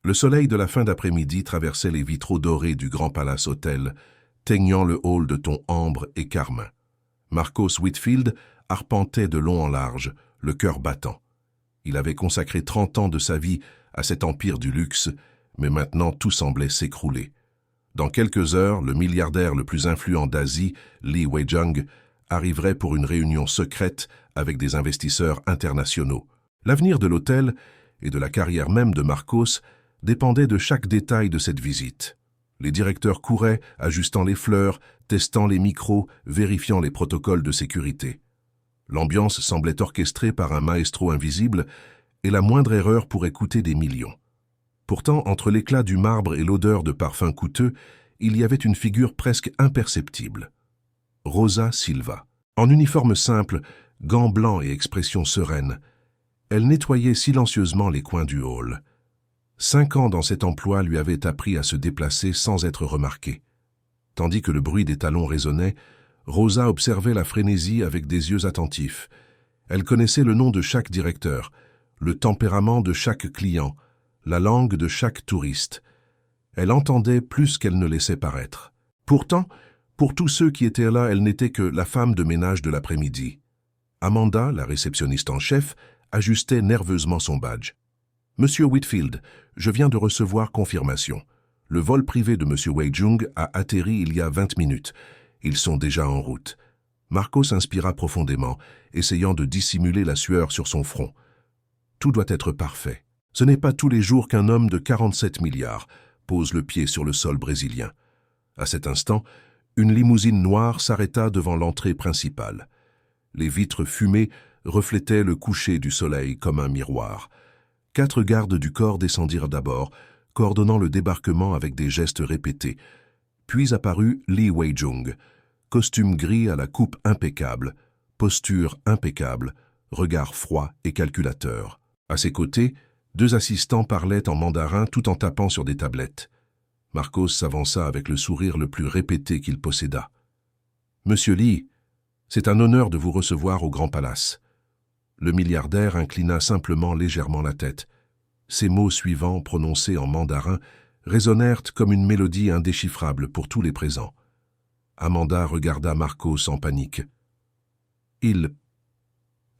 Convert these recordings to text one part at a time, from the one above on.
Le soleil de la fin d'après-midi traversait les vitraux dorés du Grand Palace Hotel, teignant le hall de tons ambre et carmin. Marcos Whitfield arpentait de long en large, le cœur battant. Il avait consacré 30 ans de sa vie à cet empire du luxe, mais maintenant tout semblait s'écrouler. Dans quelques heures, le milliardaire le plus influent d'Asie, Lee Wei-jung, arriverait pour une réunion secrète avec des investisseurs internationaux. L'avenir de l'hôtel et de la carrière même de Marcos dépendait de chaque détail de cette visite. Les directeurs couraient, ajustant les fleurs, testant les micros, vérifiant les protocoles de sécurité. L'ambiance semblait orchestrée par un maestro invisible et la moindre erreur pourrait coûter des millions. Pourtant, entre l'éclat du marbre et l'odeur de parfums coûteux, il y avait une figure presque imperceptible. Rosa Silva. En uniforme simple, gants blancs et expression sereine, elle nettoyait silencieusement les coins du hall. 5 ans dans cet emploi lui avaient appris à se déplacer sans être remarquée. Tandis que le bruit des talons résonnait, Rosa observait la frénésie avec des yeux attentifs. Elle connaissait le nom de chaque directeur, le tempérament de chaque client, la langue de chaque touriste. Elle entendait plus qu'elle ne laissait paraître. Pourtant, pour tous ceux qui étaient là, elle n'était que la femme de ménage de l'après-midi. Amanda, la réceptionniste en chef, ajustait nerveusement son badge. « Monsieur Whitfield, je viens de recevoir confirmation. Le vol privé de Monsieur Wei-jung a atterri il y a 20 minutes. Ils sont déjà en route. » Marcos inspira profondément, essayant de dissimuler la sueur sur son front. Tout doit être parfait. Ce n'est pas tous les jours qu'un homme de 47 milliards pose le pied sur le sol brésilien. À cet instant, une limousine noire s'arrêta devant l'entrée principale. Les vitres fumées reflétaient le coucher du soleil comme un miroir. 4 gardes du corps descendirent d'abord, coordonnant le débarquement avec des gestes répétés. Puis apparut Lee Wei-jung, costume gris à la coupe impeccable, posture impeccable, regard froid et calculateur. À ses côtés, 2 assistants parlaient en mandarin tout en tapant sur des tablettes. Marcos s'avança avec le sourire le plus répété qu'il posséda. « Monsieur Lee, c'est un honneur de vous recevoir au Grand Palace. » Le milliardaire inclina simplement légèrement la tête. Ces mots suivants, prononcés en mandarin, résonnèrent comme une mélodie indéchiffrable pour tous les présents. Amanda regarda Marcos en panique. « Il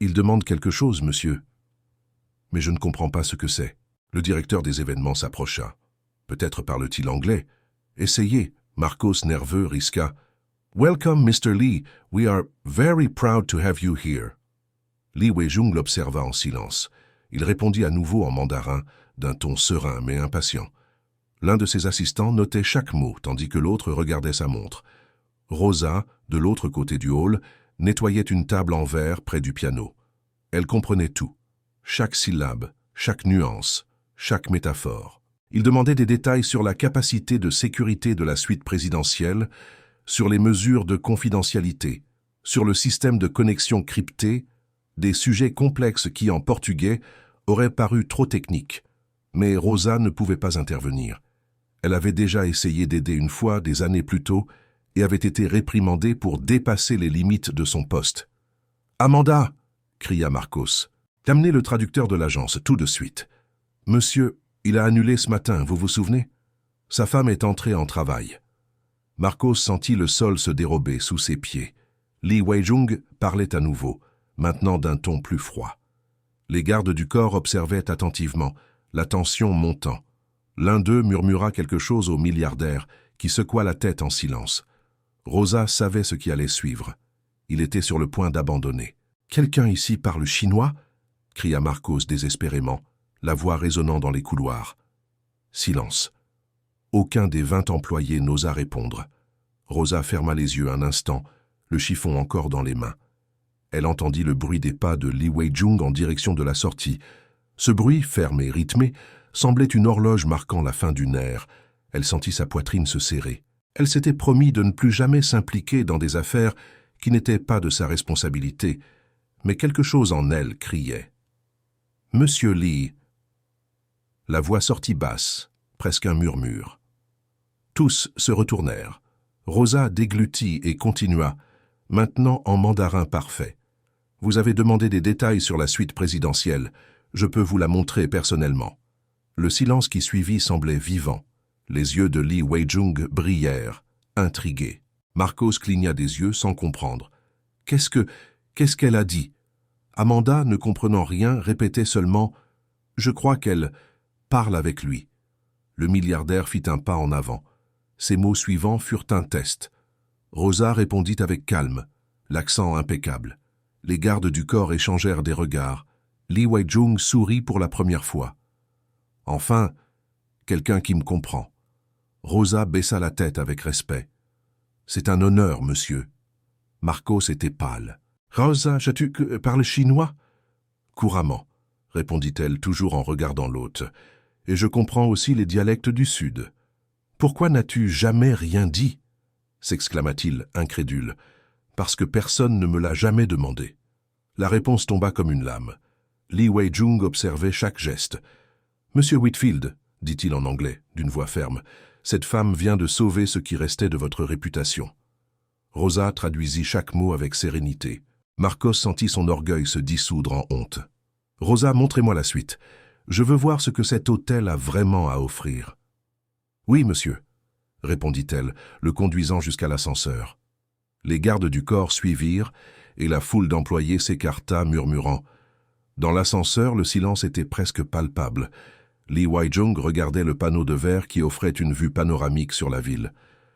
demande quelque chose, monsieur. » « Mais je ne comprends pas ce que c'est. » Le directeur des événements s'approcha. « Peut-être parle-t-il anglais. »« Essayez. » Marcos, nerveux, risqua. « Welcome, Mr. Lee. We are very proud to have you here. » Lee Wei-jung l'observa en silence. Il répondit à nouveau en mandarin, d'un ton serein mais impatient. L'un de ses assistants notait chaque mot, tandis que l'autre regardait sa montre. Rosa, de l'autre côté du hall, nettoyait une table en verre près du piano. Elle comprenait tout. Chaque syllabe, chaque nuance, chaque métaphore. Il demandait des détails sur la capacité de sécurité de la suite présidentielle, sur les mesures de confidentialité, sur le système de connexion crypté, des sujets complexes qui, en portugais, auraient paru trop techniques. Mais Rosa ne pouvait pas intervenir. Elle avait déjà essayé d'aider une fois, des années plus tôt, et avait été réprimandée pour dépasser les limites de son poste. « Amanda !» cria Marcos. « Amenez le traducteur de l'agence, tout de suite. »« Monsieur, il a annulé ce matin, vous vous souvenez ? Sa femme est entrée en travail. » Marcos sentit le sol se dérober sous ses pieds. Lee Wei-jung parlait à nouveau, maintenant d'un ton plus froid. Les gardes du corps observaient attentivement, la tension montant. L'un d'eux murmura quelque chose au milliardaire, qui secoua la tête en silence. Rosa savait ce qui allait suivre. Il était sur le point d'abandonner. « Quelqu'un ici parle chinois ?» cria Marcos désespérément, la voix résonnant dans les couloirs. Silence. Aucun des 20 employés n'osa répondre. Rosa ferma les yeux un instant, le chiffon encore dans les mains. Elle entendit le bruit des pas de Lee Wei-jung en direction de la sortie. Ce bruit, ferme et rythmé, semblait une horloge marquant la fin d'une ère. Elle sentit sa poitrine se serrer. Elle s'était promis de ne plus jamais s'impliquer dans des affaires qui n'étaient pas de sa responsabilité, mais quelque chose en elle criait. « Monsieur Lee !» La voix sortit basse, presque un murmure. Tous se retournèrent. Rosa déglutit et continua, maintenant en mandarin parfait. « Vous avez demandé des détails sur la suite présidentielle. Je peux vous la montrer personnellement. » Le silence qui suivit semblait vivant. Les yeux de Li Weijung brillèrent, intrigués. Marcos cligna des yeux sans comprendre. Qu'est-ce qu'elle a dit? Amanda, ne comprenant rien, répétait seulement « Je crois qu'elle parle avec lui ». Le milliardaire fit un pas en avant. Ses mots suivants furent un test. Rosa répondit avec calme, l'accent impeccable. Les gardes du corps échangèrent des regards. Li Weijung sourit pour la première fois. Enfin, quelqu'un qui me comprend. Rosa baissa la tête avec respect. C'est un honneur, monsieur. Marcos était pâle. Rosa, tu parles chinois? Couramment, répondit-elle toujours en regardant l'hôte. Et je comprends aussi les dialectes du Sud. Pourquoi n'as-tu jamais rien dit? S'exclama-t-il, incrédule. Parce que personne ne me l'a jamais demandé. La réponse tomba comme une lame. Li Weijung observait chaque geste. Monsieur Whitfield, dit-il en anglais, d'une voix ferme, cette femme vient de sauver ce qui restait de votre réputation. Rosa traduisit chaque mot avec sérénité. Marcos sentit son orgueil se dissoudre en honte. Rosa, montrez-moi la suite. Je veux voir ce que cet hôtel a vraiment à offrir. Oui, monsieur, répondit-elle, le conduisant jusqu'à l'ascenseur. Les gardes du corps suivirent, et la foule d'employés s'écarta, murmurant. Dans l'ascenseur, le silence était presque palpable. Li Weijung regardait le panneau de verre qui offrait une vue panoramique sur la ville.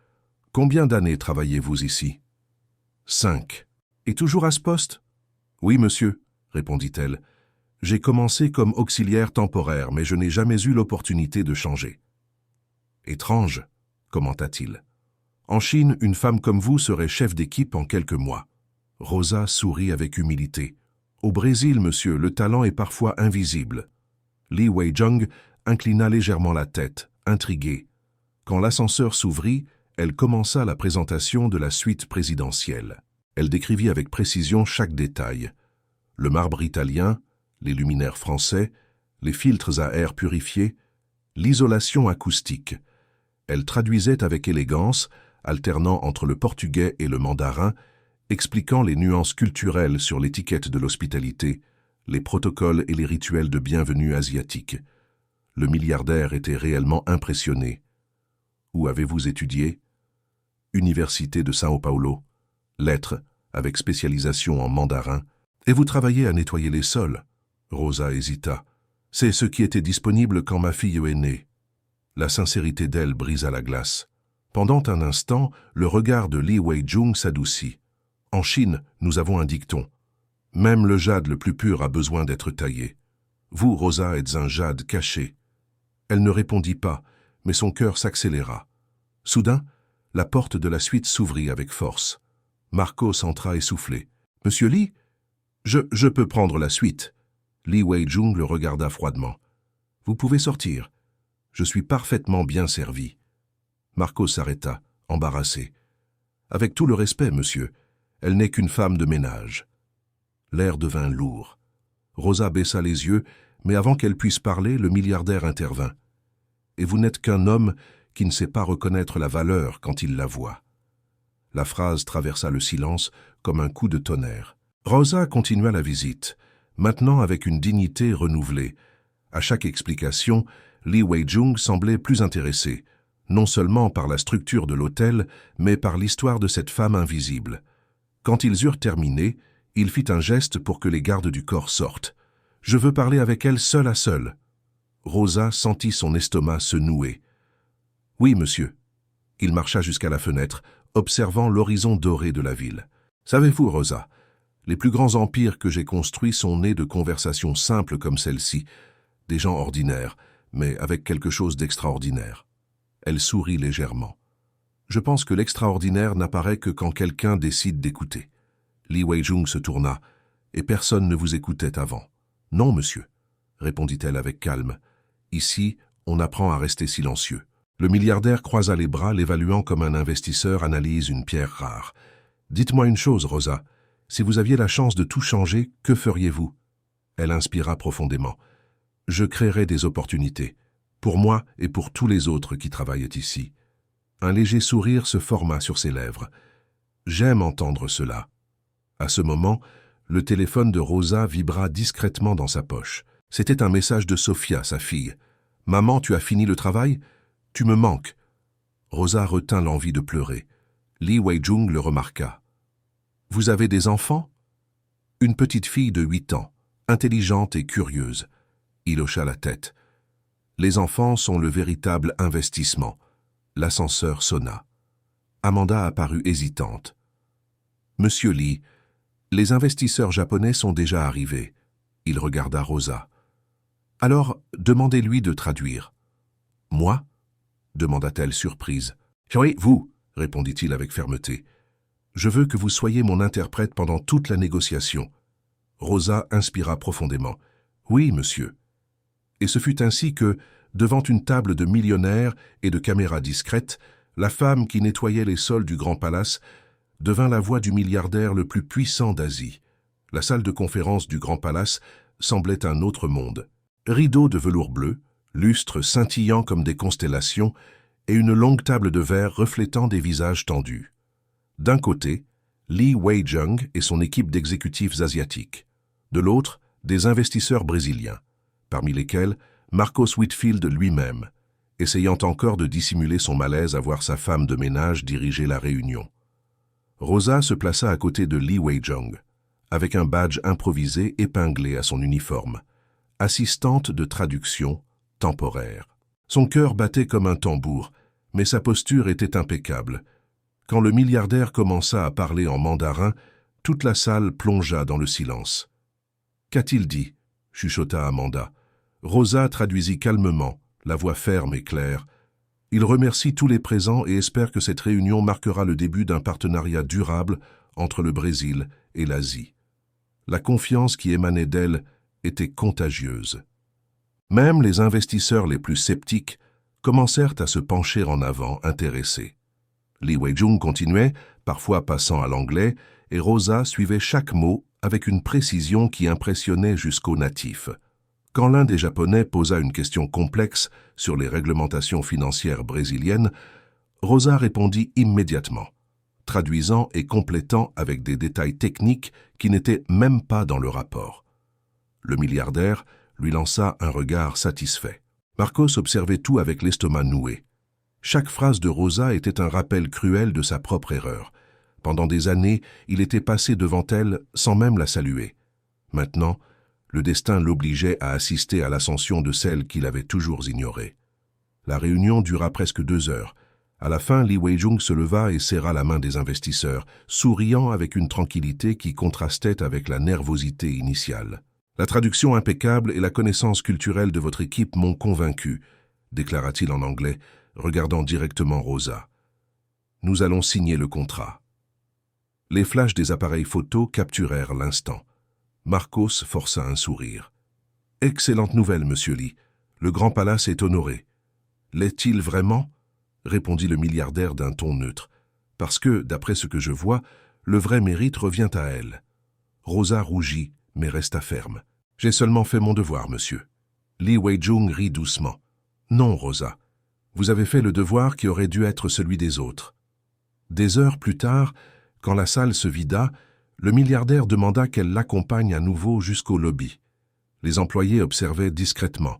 « Combien d'années travaillez-vous ici ?»« 5. Et toujours à ce poste ?»« Oui, monsieur, » répondit-elle. « J'ai commencé comme auxiliaire temporaire, mais je n'ai jamais eu l'opportunité de changer. »« Étrange, » commenta-t-il. « En Chine, une femme comme vous serait chef d'équipe en quelques mois. » Rosa sourit avec humilité. « Au Brésil, monsieur, le talent est parfois invisible. » Li Weijung inclina légèrement la tête, intriguée. Quand l'ascenseur s'ouvrit, elle commença la présentation de la suite présidentielle. Elle décrivit avec précision chaque détail. Le marbre italien, les luminaires français, les filtres à air purifié, l'isolation acoustique. Elle traduisait avec élégance, alternant entre le portugais et le mandarin, expliquant les nuances culturelles sur l'étiquette de l'hospitalité, les protocoles et les rituels de bienvenue asiatiques. Le milliardaire était réellement impressionné. Où avez-vous étudié? Université de São Paulo. Lettres, avec spécialisation en mandarin. Et vous travaillez à nettoyer les sols? Rosa hésita. C'est ce qui était disponible quand ma fille est née. La sincérité d'elle brisa la glace. Pendant un instant, le regard de Li Weijung s'adoucit. En Chine, nous avons un dicton. Même le jade le plus pur a besoin d'être taillé. Vous, Rosa, êtes un jade caché. Elle ne répondit pas, mais son cœur s'accéléra. Soudain, la porte de la suite s'ouvrit avec force. Marcos entra essoufflé. « Monsieur Li, je peux prendre la suite. » Li Weijung le regarda froidement. « Vous pouvez sortir. Je suis parfaitement bien servi. » Marcos s'arrêta, embarrassé. « Avec tout le respect, monsieur, elle n'est qu'une femme de ménage. » L'air devint lourd. Rosa baissa les yeux, mais avant qu'elle puisse parler, le milliardaire intervint. « Et vous n'êtes qu'un homme qui ne sait pas reconnaître la valeur quand il la voit. » La phrase traversa le silence comme un coup de tonnerre. Rosa continua la visite, maintenant avec une dignité renouvelée. À chaque explication, Li Weijung semblait plus intéressé, non seulement par la structure de l'hôtel, mais par l'histoire de cette femme invisible. Quand ils eurent terminé, il fit un geste pour que les gardes du corps sortent. « Je veux parler avec elle seul à seul. » Rosa sentit son estomac se nouer. « Oui, monsieur. » Il marcha jusqu'à la fenêtre, observant l'horizon doré de la ville. « Savez-vous, Rosa, les plus grands empires que j'ai construits sont nés de conversations simples comme celle-ci, des gens ordinaires, mais avec quelque chose d'extraordinaire. » Elle sourit légèrement. « Je pense que l'extraordinaire n'apparaît que quand quelqu'un décide d'écouter. » Li Weijung se tourna, et personne ne vous écoutait avant. « Non, monsieur, » répondit-elle avec calme. « Ici, on apprend à rester silencieux. » Le milliardaire croisa les bras, l'évaluant comme un investisseur analyse une pierre rare. « Dites-moi une chose, Rosa. Si vous aviez la chance de tout changer, que feriez-vous » Elle inspira profondément. « Je créerais des opportunités, pour moi et pour tous les autres qui travaillent ici. » Un léger sourire se forma sur ses lèvres. « J'aime entendre cela. » À ce moment, le téléphone de Rosa vibra discrètement dans sa poche. C'était un message de Sofia, sa fille. Maman, tu as fini le travail? Tu me manques. Rosa retint l'envie de pleurer. Li Weijun le remarqua. Vous avez des enfants? Une petite fille de 8 ans, intelligente et curieuse. Il hocha la tête. Les enfants sont le véritable investissement. L'ascenseur sonna. Amanda apparut hésitante. Monsieur Li, les investisseurs japonais sont déjà arrivés. Il regarda Rosa. Alors, demandez-lui de traduire. Moi? Demanda-t-elle surprise. Oui, vous, répondit-il avec fermeté. Je veux que vous soyez mon interprète pendant toute la négociation. Rosa inspira profondément. Oui, monsieur. Et ce fut ainsi que, devant une table de millionnaires et de caméras discrètes, la femme qui nettoyait les sols du Grand Palace devint la voix du milliardaire le plus puissant d'Asie. La salle de conférence du Grand Palace semblait un autre monde. Rideaux de velours bleu, lustres scintillant comme des constellations, et une longue table de verre reflétant des visages tendus. D'un côté, Li Weijun et son équipe d'exécutifs asiatiques. De l'autre, des investisseurs brésiliens, parmi lesquels Marcos Whitfield lui-même, essayant encore de dissimuler son malaise à voir sa femme de ménage diriger la réunion. Rosa se plaça à côté de Li Weijun, avec un badge improvisé épinglé à son uniforme, assistante de traduction temporaire. Son cœur battait comme un tambour, mais sa posture était impeccable. Quand le milliardaire commença à parler en mandarin, toute la salle plongea dans le silence. « Qu'a-t-il dit » chuchota Amanda. Rosa traduisit calmement, la voix ferme et claire. « Il remercie tous les présents et espère que cette réunion marquera le début d'un partenariat durable entre le Brésil et l'Asie. » La confiance qui émanait d'elle était contagieuse. Même les investisseurs les plus sceptiques commencèrent à se pencher en avant, intéressés. Li Weijun continuait, parfois passant à l'anglais, et Rosa suivait chaque mot avec une précision qui impressionnait jusqu'aux natifs. Quand l'un des Japonais posa une question complexe sur les réglementations financières brésiliennes, Rosa répondit immédiatement, traduisant et complétant avec des détails techniques qui n'étaient même pas dans le rapport. Le milliardaire lui lança un regard satisfait. Marcos observait tout avec l'estomac noué. Chaque phrase de Rosa était un rappel cruel de sa propre erreur. Pendant des années, il était passé devant elle sans même la saluer. Maintenant, le destin l'obligeait à assister à l'ascension de celle qu'il avait toujours ignorée. La réunion dura presque 2 heures. À la fin, Li Weijun se leva et serra la main des investisseurs, souriant avec une tranquillité qui contrastait avec la nervosité initiale. « La traduction impeccable et la connaissance culturelle de votre équipe m'ont convaincu », déclara-t-il en anglais, regardant directement Rosa. « Nous allons signer le contrat. » Les flashs des appareils photo capturèrent l'instant. Marcos força un sourire. « Excellente nouvelle, monsieur Li. Le Grand Palace est honoré. »« L'est-il vraiment ?» répondit le milliardaire d'un ton neutre. « Parce que, d'après ce que je vois, le vrai mérite revient à elle. » Rosa rougit, mais resta ferme. « J'ai seulement fait mon devoir, monsieur. » Li Weijun rit doucement. « Non, Rosa. Vous avez fait le devoir qui aurait dû être celui des autres. » Des heures plus tard, quand la salle se vida, le milliardaire demanda qu'elle l'accompagne à nouveau jusqu'au lobby. Les employés observaient discrètement,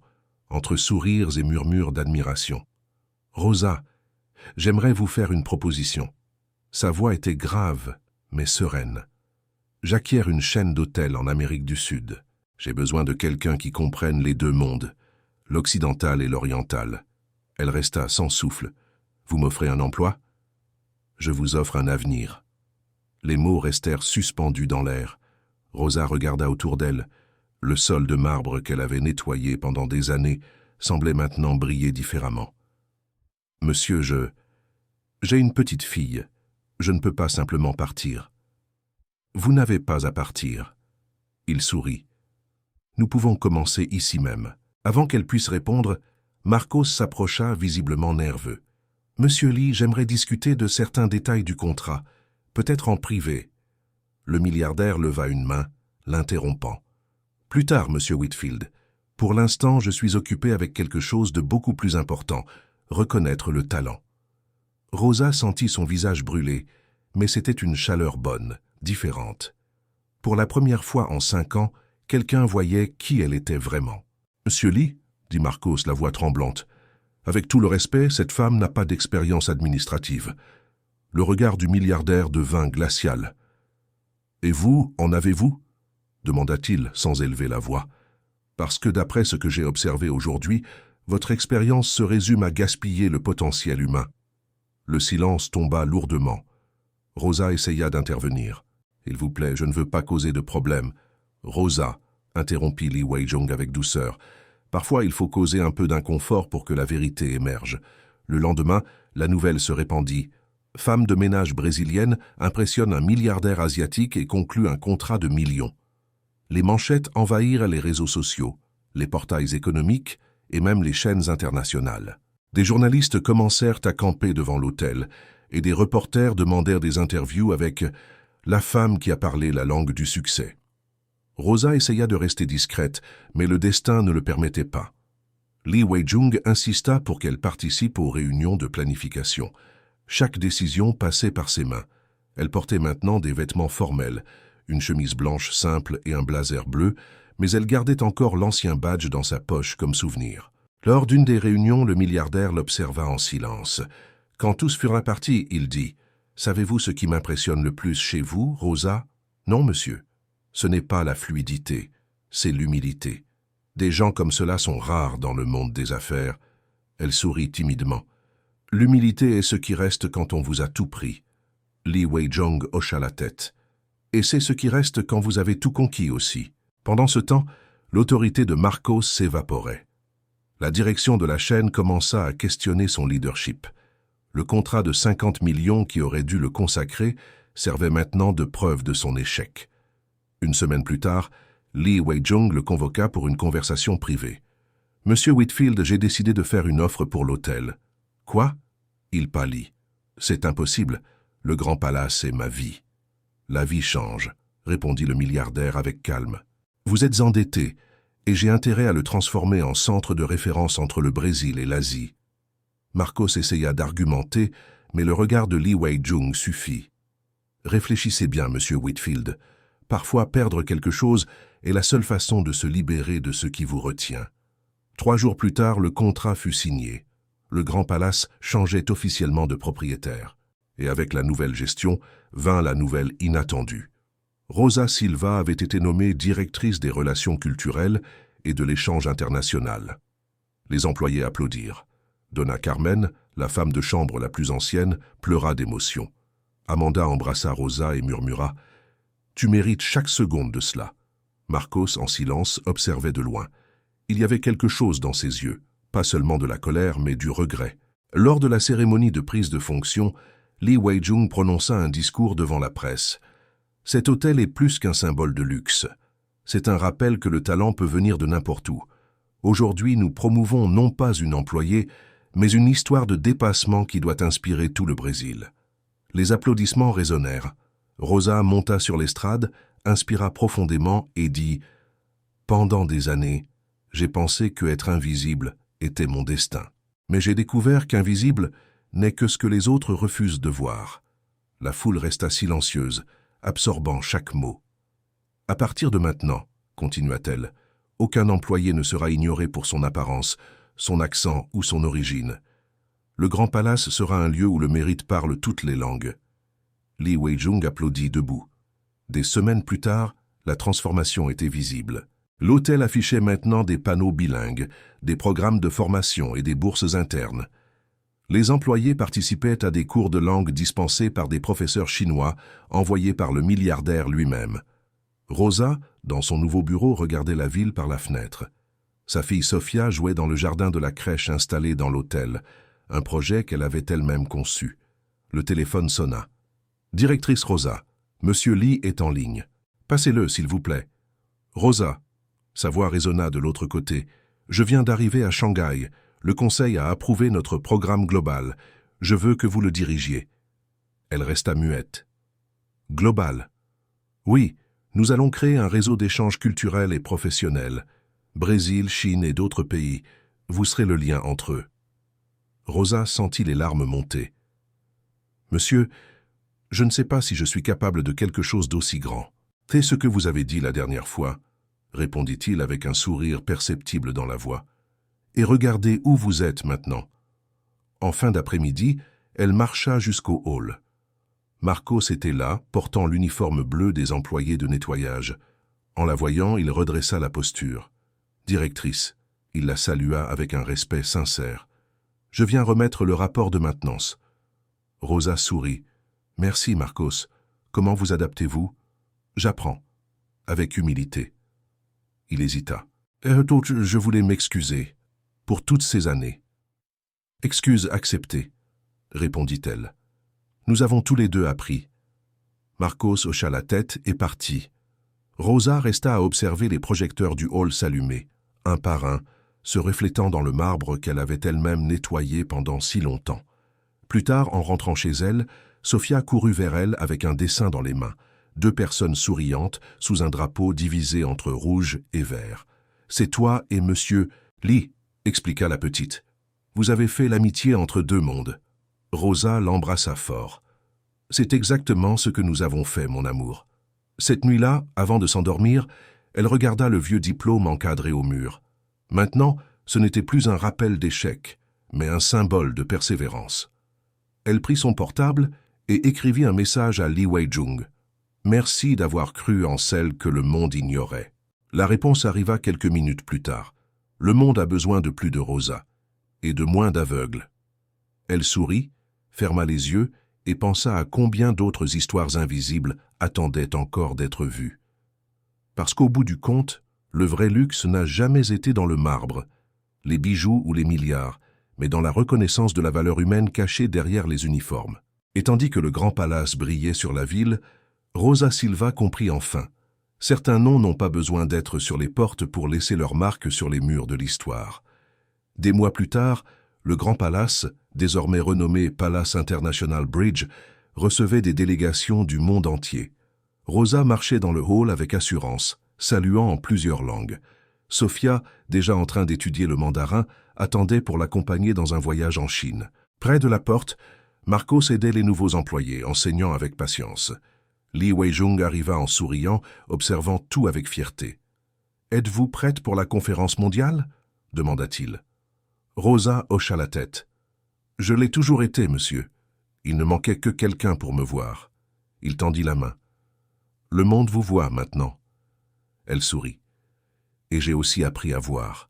entre sourires et murmures d'admiration. « Rosa, j'aimerais vous faire une proposition. » Sa voix était grave, mais sereine. « J'acquiers une chaîne d'hôtels en Amérique du Sud. J'ai besoin de quelqu'un qui comprenne les 2 mondes, l'occidental et l'oriental. » Elle resta sans souffle. « Vous m'offrez un emploi? » « Je vous offre un avenir. » Les mots restèrent suspendus dans l'air. Rosa regarda autour d'elle. Le sol de marbre qu'elle avait nettoyé pendant des années semblait maintenant briller différemment. « Monsieur, j'ai une petite fille. Je ne peux pas simplement partir. »« Vous n'avez pas à partir. » Il sourit. « Nous pouvons commencer ici même. » Avant qu'elle puisse répondre, Marcos s'approcha visiblement nerveux. « Monsieur Li, j'aimerais discuter de certains détails du contrat, peut-être en privé. » Le milliardaire leva une main, l'interrompant. « Plus tard, monsieur Whitfield. Pour l'instant, je suis occupé avec quelque chose de beaucoup plus important, reconnaître le talent. » Rosa sentit son visage brûler, mais c'était une chaleur bonne, différente. Pour la première fois en 5 ans, quelqu'un voyait qui elle était vraiment. « Monsieur Li, dit Marcos, la voix tremblante. Avec tout le respect, cette femme n'a pas d'expérience administrative. Le regard du milliardaire devint glacial. Et vous, en avez-vous? Demanda-t-il sans élever la voix. Parce que d'après ce que j'ai observé aujourd'hui, votre expérience se résume à gaspiller le potentiel humain. Le silence tomba lourdement. Rosa essaya d'intervenir. « Il vous plaît, je ne veux pas causer de problème. »« Rosa, » interrompit Li Weijong avec douceur. « Parfois, il faut causer un peu d'inconfort pour que la vérité émerge. » Le lendemain, la nouvelle se répandit. Femme de ménage brésilienne impressionne un milliardaire asiatique et conclut un contrat de millions. Les manchettes envahirent les réseaux sociaux, les portails économiques et même les chaînes internationales. Des journalistes commencèrent à camper devant l'hôtel et des reporters demandèrent des interviews avec « la femme qui a parlé la langue du succès ». Rosa essaya de rester discrète, mais le destin ne le permettait pas. Li Weijong insista pour qu'elle participe aux réunions de planification. Chaque décision passait par ses mains. Elle portait maintenant des vêtements formels, une chemise blanche simple et un blazer bleu, mais elle gardait encore l'ancien badge dans sa poche comme souvenir. Lors d'une des réunions, le milliardaire l'observa en silence. Quand tous furent répartis, il dit « Savez-vous ce qui m'impressionne le plus chez vous, Rosa ?»« Non, monsieur. Ce n'est pas la fluidité, c'est l'humilité. Des gens comme cela sont rares dans le monde des affaires. » Elle sourit timidement. « L'humilité est ce qui reste quand on vous a tout pris. » Li Weijong hocha la tête. « Et c'est ce qui reste quand vous avez tout conquis aussi. » Pendant ce temps, l'autorité de Marcos s'évaporait. La direction de la chaîne commença à questionner son leadership. Le contrat de 50 millions qui aurait dû le consacrer servait maintenant de preuve de son échec. Une semaine plus tard, Li Weijong le convoqua pour une conversation privée. « Monsieur Whitfield, j'ai décidé de faire une offre pour l'hôtel. »« Quoi ?» Il pâlit. « C'est impossible. Le Grand Palace est ma vie. »« La vie change, » répondit le milliardaire avec calme. « Vous êtes endetté, et j'ai intérêt à le transformer en centre de référence entre le Brésil et l'Asie. » Marcos essaya d'argumenter, mais le regard de Li Weijong suffit. « Réfléchissez bien, monsieur Whitfield. Parfois, perdre quelque chose est la seule façon de se libérer de ce qui vous retient. » 3 jours plus tard, le contrat fut signé. Le Grand Palace changeait officiellement de propriétaire. Et avec la nouvelle gestion, vint la nouvelle inattendue. Rosa Silva avait été nommée directrice des relations culturelles et de l'échange international. Les employés applaudirent. Donna Carmen, la femme de chambre la plus ancienne, pleura d'émotion. Amanda embrassa Rosa et murmura « Tu mérites chaque seconde de cela. » Marcos, en silence, observait de loin. Il y avait quelque chose dans ses yeux, pas seulement de la colère, mais du regret. Lors de la cérémonie de prise de fonction, Li Weijong prononça un discours devant la presse. « Cet hôtel est plus qu'un symbole de luxe. C'est un rappel que le talent peut venir de n'importe où. Aujourd'hui, nous promouvons non pas une employée, mais une histoire de dépassement qui doit inspirer tout le Brésil. » Les applaudissements résonnèrent. Rosa monta sur l'estrade, inspira profondément et dit « Pendant des années, j'ai pensé que être invisible était mon destin. Mais j'ai découvert qu'invisible n'est que ce que les autres refusent de voir. » La foule resta silencieuse, absorbant chaque mot. « À partir de maintenant, » continua-t-elle, « aucun employé ne sera ignoré pour son apparence, son accent ou son origine. Le Grand Palace sera un lieu où le mérite parle toutes les langues. » Li Weijong applaudit debout. Des semaines plus tard, la transformation était visible. L'hôtel affichait maintenant des panneaux bilingues, des programmes de formation et des bourses internes. Les employés participaient à des cours de langue dispensés par des professeurs chinois envoyés par le milliardaire lui-même. Rosa, dans son nouveau bureau, regardait la ville par la fenêtre. Sa fille Sofia jouait dans le jardin de la crèche installée dans l'hôtel, un projet qu'elle avait elle-même conçu. Le téléphone sonna. « Directrice Rosa, Monsieur Li est en ligne. Passez-le, s'il vous plaît. »« Rosa !» Sa voix résonna de l'autre côté. « Je viens d'arriver à Shanghai. Le Conseil a approuvé notre programme global. Je veux que vous le dirigiez. » Elle resta muette. « Global. Oui, nous allons créer un réseau d'échanges culturels et professionnels. Brésil, Chine et d'autres pays. Vous serez le lien entre eux. » Rosa sentit les larmes monter. « Monsieur, je ne sais pas si je suis capable de quelque chose d'aussi grand. C'est ce que vous avez dit la dernière fois, » répondit-il avec un sourire perceptible dans la voix. et regardez où vous êtes maintenant. » En fin d'après-midi, elle marcha jusqu'au hall. Marcos était là, portant l'uniforme bleu des employés de nettoyage. En la voyant, il redressa la posture. « Directrice », il la salua avec un respect sincère. « Je viens remettre le rapport de maintenance. » Rosa sourit. « Merci, Marcos. Comment vous adaptez-vous ?»« J'apprends. » Avec humilité. Il hésita. « Je voulais m'excuser. Pour toutes ces années. »« Excuse acceptée, » répondit-elle. « Nous avons tous les deux appris. » Marcos hocha la tête et partit. Rosa resta à observer les projecteurs du hall s'allumer, un par un, se reflétant dans le marbre qu'elle avait elle-même nettoyé pendant si longtemps. Plus tard, en rentrant chez elle, Sophia courut vers elle avec un dessin dans les mains, 2 personnes souriantes sous un drapeau divisé entre rouge et vert. « C'est toi et monsieur Lee, » expliqua la petite. « Vous avez fait l'amitié entre 2 mondes. » Rosa l'embrassa fort. « C'est exactement ce que nous avons fait, mon amour. » Cette nuit-là, avant de s'endormir, elle regarda le vieux diplôme encadré au mur. Maintenant, ce n'était plus un rappel d'échec, mais un symbole de persévérance. Elle prit son portable et écrivit un message à Lee Wei-jung. « Merci d'avoir cru en celle que le monde ignorait. » La réponse arriva quelques minutes plus tard. Le monde a besoin de plus de Rosa, et de moins d'aveugles. Elle sourit, ferma les yeux et pensa à combien d'autres histoires invisibles attendaient encore d'être vues. Parce qu'au bout du compte, le vrai luxe n'a jamais été dans le marbre, les bijoux ou les milliards, mais dans la reconnaissance de la valeur humaine cachée derrière les uniformes. Et tandis que le grand palace brillait sur la ville, Rosa Silva comprit enfin. Certains noms n'ont pas besoin d'être sur les portes pour laisser leur marque sur les murs de l'histoire. Des mois plus tard, le grand palace, désormais renommé Palace International Bridge, recevait des délégations du monde entier. Rosa marchait dans le hall avec assurance, saluant en plusieurs langues. Sophia, déjà en train d'étudier le mandarin, attendait pour l'accompagner dans un voyage en Chine. Près de la porte, Marcos aidait les nouveaux employés, enseignant avec patience. Lee Wei-jung arriva en souriant, observant tout avec fierté. « Êtes-vous prête pour la conférence mondiale ?» demanda-t-il. Rosa hocha la tête. « Je l'ai toujours été, monsieur. Il ne manquait que quelqu'un pour me voir. » Il tendit la main. « Le monde vous voit maintenant. » Elle sourit. « Et j'ai aussi appris à voir. »